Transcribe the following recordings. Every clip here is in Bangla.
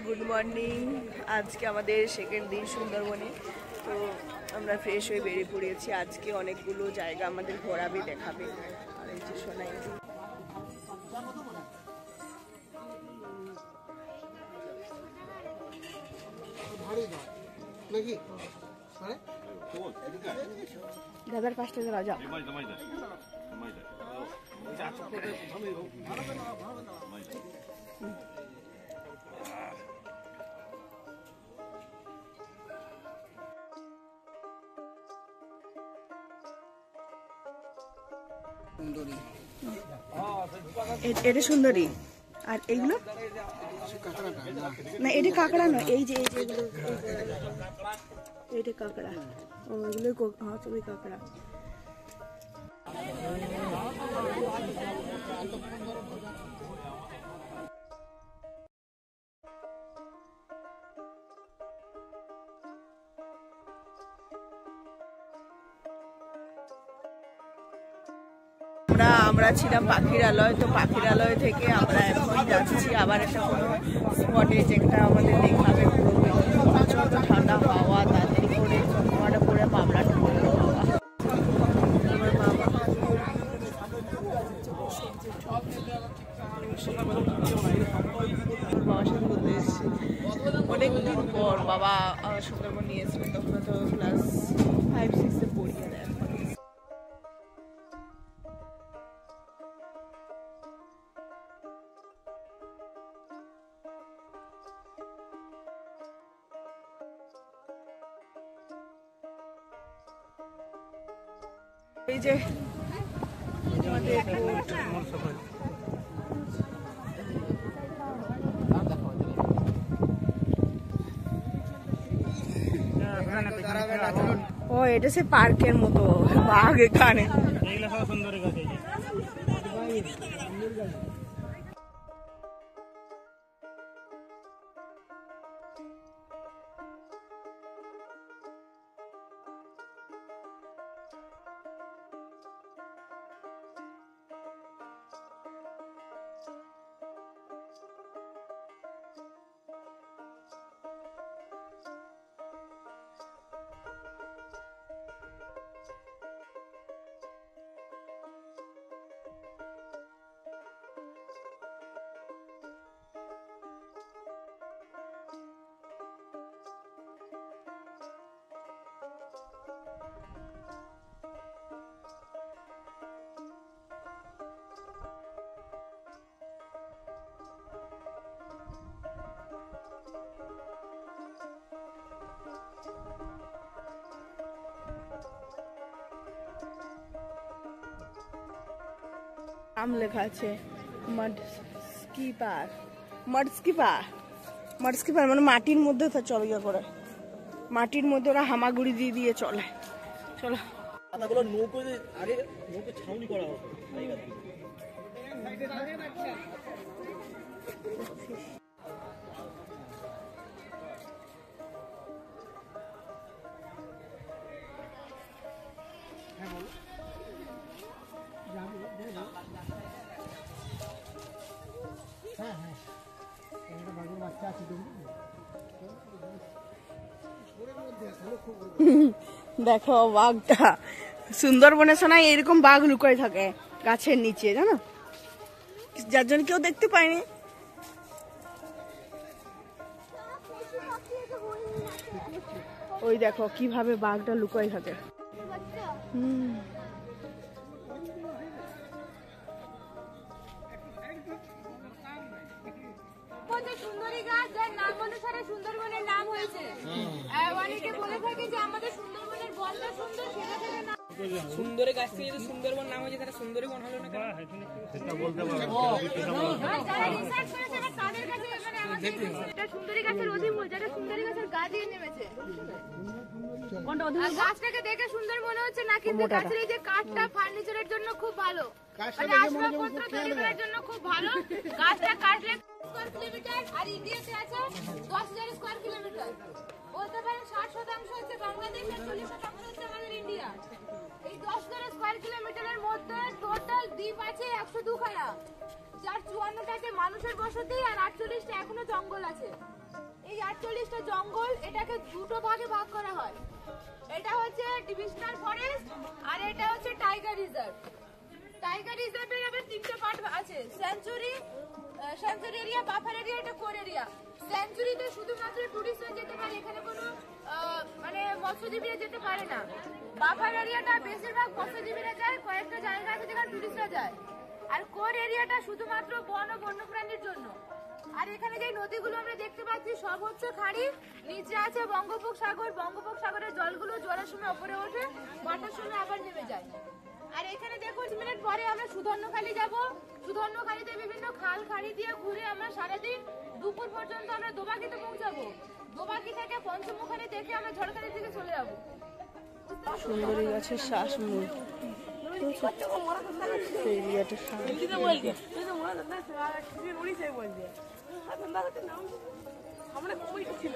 Good morning. আজকে আমাদের সেকেন্ড দিন সুন্দরবনে। তো আমরা ফ্রেশ হয়ে বেরিয়ে পড়েছি। আজকে অনেকগুলো জায়গা আমাদের ঘোরাবে, দেখাবে। আর এই যে সোনাই দাদার পাশটা রাজা। এটা সুন্দরী। আর এইগুলো না, এটা কাঁকড়া নয়। এই যে এটা কাঁকড়া। ওইগুলো চবি কাঁকড়া। আমরা ছিলাম পাখিরালয়। তো পাখিরালয় থেকে আমরা এখন যাচ্ছি আবার একটা কোনো স্পটে, যেটা আমাদের দেখাবে। প্রচন্ড ঠান্ডা হাওয়া, তাড়াতাড়ি করে চশমাটা পরে পাবলাটা পরে বাবার সাথে বলতে এসেছি অনেকদিন পর। বাবা সুন্দরবন নিয়ে এসেছিল, তখন তো ক্লাস 5-6-এ পড়ি। আর এখন এই যে আমাদের ও, এটা সে পার্কের মতো বাঘ এখানে। নাম লেখা আছে মডস্কিপার। মানে মাটির মধ্যে চলে গিয়ে করে, মাটির মধ্যে ওরা হামাগুড়ি দিয়ে দিয়ে চলে। চলো নৌকো আগে নৌকো ছাউনি করা হবে। দেখো বাঘটা। সুন্দরবনে শোনায় এরকম বাঘ লুকায় থাকে গাছের নিচে, জানো, যার জন্য কেউ দেখতে পায়নি। ওই দেখো কিভাবে বাঘটা লুকায় থাকে। সুন্দরী গাছ, যার নাম অনুসারে সুন্দরবনের নাম হয়েছে। অনেকে বলে থাকে যে আমাদের সুন্দরবনের বনটা সুন্দর, সেটা থেকে না। সুন্দরী গাছ থেকে যদি সুন্দরবন নাম হয়েছে, তাহলে সুন্দরবন হলো না কেন? সেটা বলতে পারবো। যারা রিসার্চ করেছে তাদের কাছে মানে আমাদের এটা সুন্দরী গাছের অধিমূল, যেটা সুন্দরী গাছের গা দিয়ে নেমেছে। কোনটা অধিমূল? গাছটাকে দেখে সুন্দর মনে হচ্ছে না, কিন্তু গাছের এই যে কাঠটা ফার্নিচারের জন্য খুব ভালো, মানে আসবাবপত্র তৈরি করার জন্য খুব ভালো। গাছটা কাটলে স্কয়ার কিলোমিটার, আর ইন্ডিয়াতে আছে 10,000 স্কয়ার কিলোমিটার। বলতে পারেন 60% হচ্ছে বাংলাদেশ আর 40% হচ্ছে আমাদের ইন্ডিয়া। এই 10,000 স্কয়ার কিলোমিটারের মধ্যে টোটাল দ্বীপ আছে 102 খানা, যার 54টাতে মানুষের বসতি আর 48টা এখনো জঙ্গল আছে। এই 48টা জঙ্গল এটাকে দুটো ভাগে ভাগ করা হয়। এটা হচ্ছে ডিভিশনাল ফরেস্ট আর এটা হচ্ছে টাইগার রিজার্ভ। টাইগার রিজার্ভের আবার তিনটা পার্ট আছে, স্যাংচুরি এরিয়া, বাফার এরিয়া, এটা কোর এরিয়া। স্যাংচুরিতে শুধুমাত্র টুরিস্টরা যেতে পারে, এখানে কোনো মানে মৎস্যজীবীরা যেতে পারে না। বাফার এরিয়াটা বেশিরভাগ মৎস্যজীবীরা যায়, কয়েকটা জায়গা আছে যেখানে টুরিস্টরা যায়। আর কোর এরিয়াটা শুধুমাত্র বন ও বন্যপ্রাণীর জন্য। আর এখানে যে নদীগুলো আমরা দেখতে পাচ্ছি সব হচ্ছে খাড়ি, নিচে আছে বঙ্গোপসাগর। বঙ্গোপসাগরের জলগুলো জোয়ারের সময় উপরে ওঠে, বাটার সময় আবার নেমে যায়। আর এখানে দেখুন 5 মিনিট পরে আমরা সুধর্ণখালি যাব। সুধর্ণখালিতে বিভিন্ন খাল খাড়ি দিয়ে ঘুরে আমরা সারাদিন দুপুর পর্যন্ত আমরা দোবাকিতে পৌঁছাবো। দোবাকি থেকে পঞ্চমুখালি দেখে আমরা ঝড়খালি থেকে চলে যাবো। সুন্দরী গাছের শ্বাসমূল এরিয়াটা ছিল।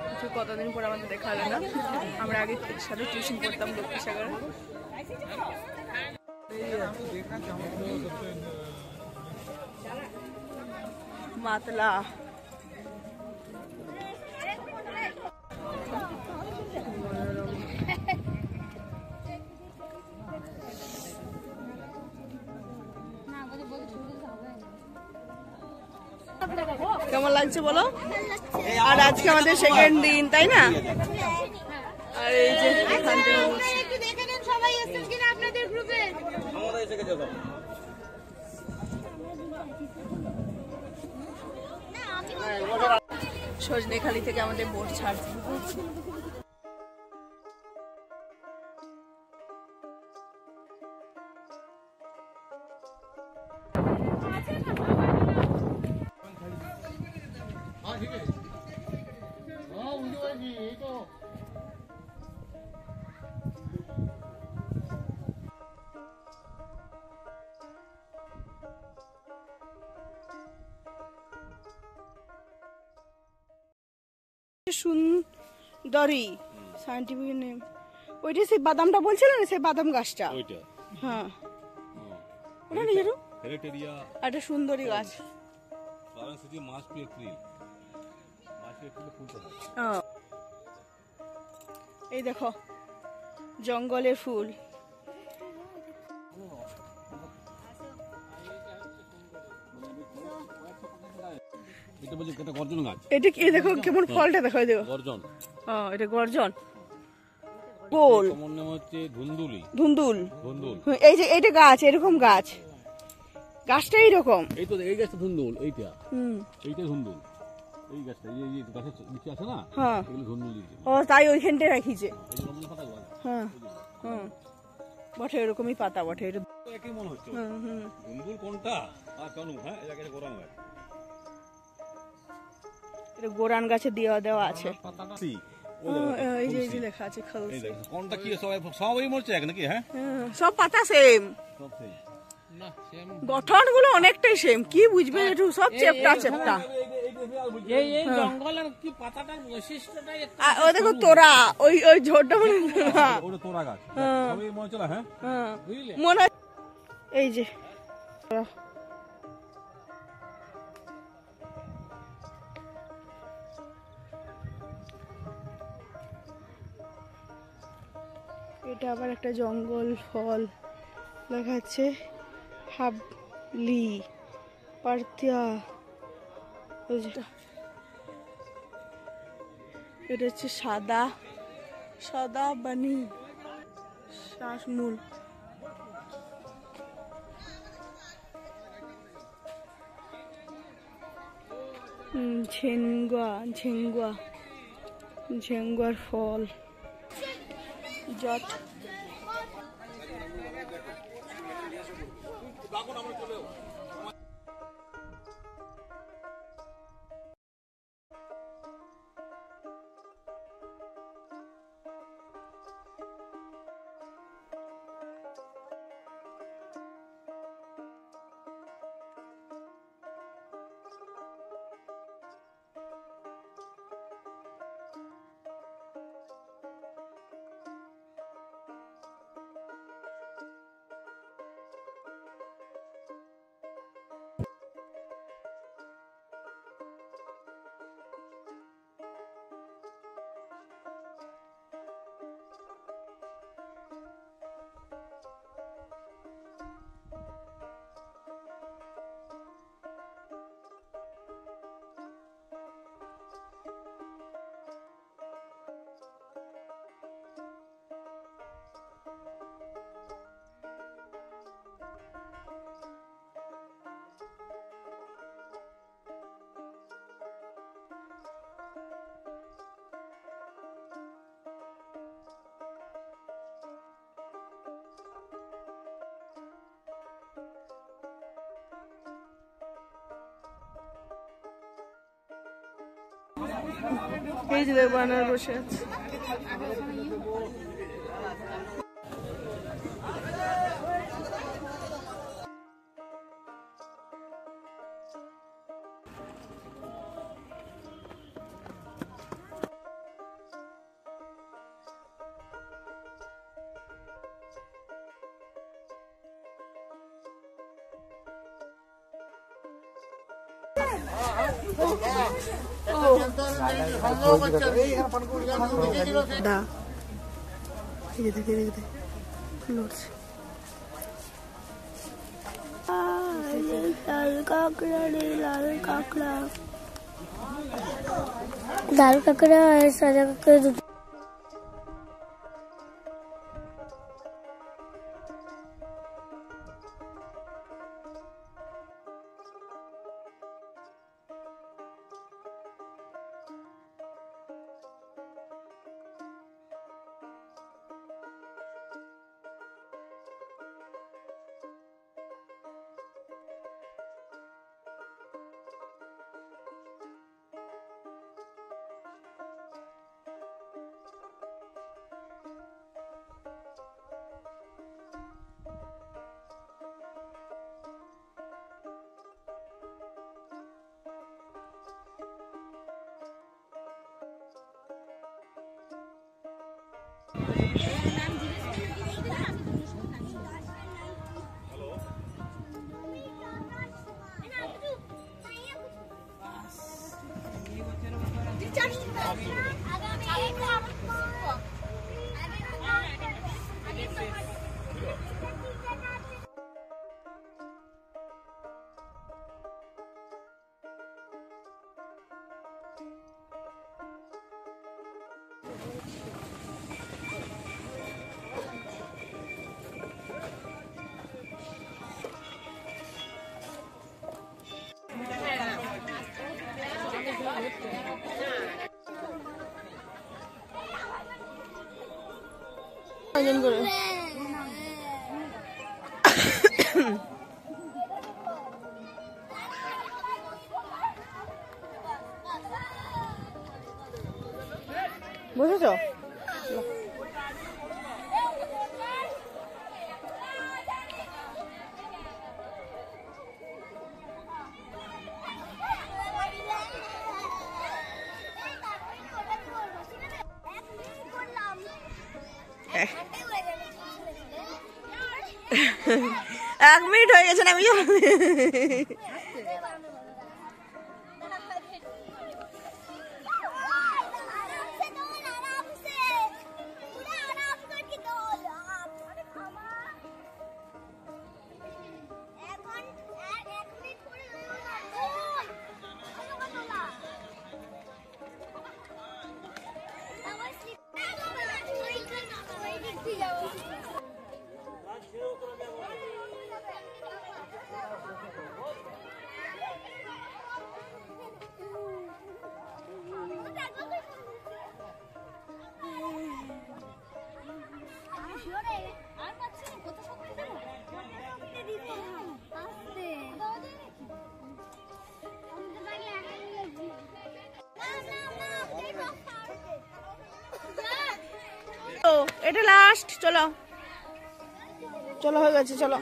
কিছু কতদিন পর আমাদের দেখা হলো না। আমরা আগে সাথে টিউশন করতাম লক্ষ্মীসাগরে। মাতলা কেমন লাগছে বলো? আর আজকে আমাদের সেকেন্ড দিন, তাই না? আর এই যে একটু দেখে নেন সবাই এসেছেন কিনা আপনাদের গ্রুপে। সজনেখালি থেকে আমাদের বোট ছাড়ছে। সুন্দরী সায়েন্টিফিক নেম। ওইটা সেই বাদামটা বলছিলেন, সেই বাদাম গাছটা। ওইটা হ্যাঁ, ওটা নিয়ে যাও। হেরিটেরিয়া একটা সুন্দরী গাছ। Flowering season March to April. March to এপ্রিলে ফুল ফোটে। এই দেখো জঙ্গলের ফুল। এটা বলছে এটা গর্জন গাছ। এটা কি দেখো কেমন ফলটা দেখো, দেখো গর্জন। এটা গর্জন। গোল আমার নাম হচ্ছে ধুন্দুলি। ধুন্দুল। ধুন্দুল। এই যে এইটা গাছ, এরকম গাছ, গাছটা এইরকম। এই তো এই গাছটা ধুন্দুল, এইটা এইটা ধুন্দুল। এই গাছটা এই যে গাছের নিচে আছে না, হ্যাঁ, এগুলো ধুন্দুল দিয়েছে। ও তাই ওইখানটায় রাখিছে। এই যে লম্বা পাতা গাছ। হ্যাঁ হ্যাঁ, বটে এরকমই পাতা বটে। এটা একই মনে হচ্ছে। হুম, ধুন্দুল কোনটা আর কেন? হ্যাঁ, এই জায়গায় গোরান গাছ। এটা গোরান গাছে দেওয়া আছে। পাতাটা এই যে এই যে লেখা আছে খালসি। এই দেখো কোনটা কি সবাই মরছে এক নাকি? হ্যাঁ, সব পাতা সেম, সব সেই না সেম গঠন গুলো অনেকটাই সেম। কি বুঝবে একটু সব চেপটা চেপটা। এই এই জঙ্গলের কি পাতাটার বৈশিষ্ট্যটাই একটু ও দেখো তোরা, ওই ওই ঝোড়টা মনে ওটা তোরা গাছ। সবাই মনে চলে। হ্যাঁ, বুঝলে মনে এই যে এটা আবার একটা জঙ্গল ফল দেখাচ্ছে। হাবলি পার্তিয়া, এটা হচ্ছে সাদা সাদা বানি শ্বাসমূল। ঝেঙ্গুয়া ঝেঙ্গুয়া ঝেঙ্গুয়ার ফল জট। এই যে দেখ বানর বসে আছে। লাল কাঁকড়া রে লাল কাঁকড়া, লাল কাঁকড়া আর সাদা কাঁকড়া দুটো। বুঝেছো? এক মিনিট হয়ে গেছে না? আমি এটা লাস্ট। চলো চলো, হয়ে গেছে, চলো।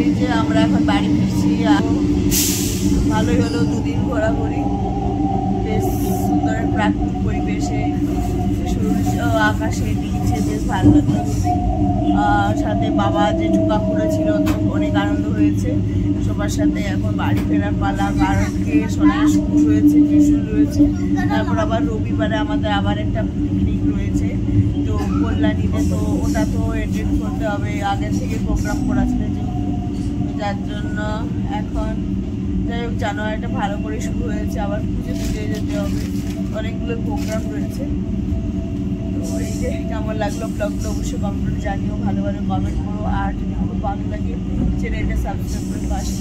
এই যে আমরা এখন বাড়ি ফিরছি। ভালোই হলো, দুদিন ঘোরাঘুরি। বেশ সুন্দর প্রাকৃতিক পরিবেশে সূর্য আকাশে দিচ্ছে, বেশ ভালো লাগলো খুবই। সাথে বাবা জেঠু কাকুরা ছিল, তো অনেক আনন্দ হয়েছে সবার সাথে। এখন বাড়ি ফেরার পালা, কারণ কে সোনার স্কুল রয়েছে, টিউশন রয়েছে, তারপর আবার রবিবারে আমাদের আবার একটা পিকনিক রয়েছে তো কল্যাণীতে, তো ওটা তো অ্যাটেন্ড করতে হবে, আগে থেকে প্রোগ্রাম করা ছিল যেহেতু, যার জন্য এখন যাই হোক জানুয়ারিটা ভালো করে শুরু হয়েছে, আবার পুজো যেতে হবে, অনেকগুলো প্রোগ্রাম রয়েছে। তো এই যে কেমন লাগলো ব্লগগুলো অবশ্যই কমেন্ট করে জানিও, ভালো ভালো কমেন্ট করো, আর যদি খুব ভালো লাগে চ্যানেলটা সাবস্ক্রাইব করে পাশে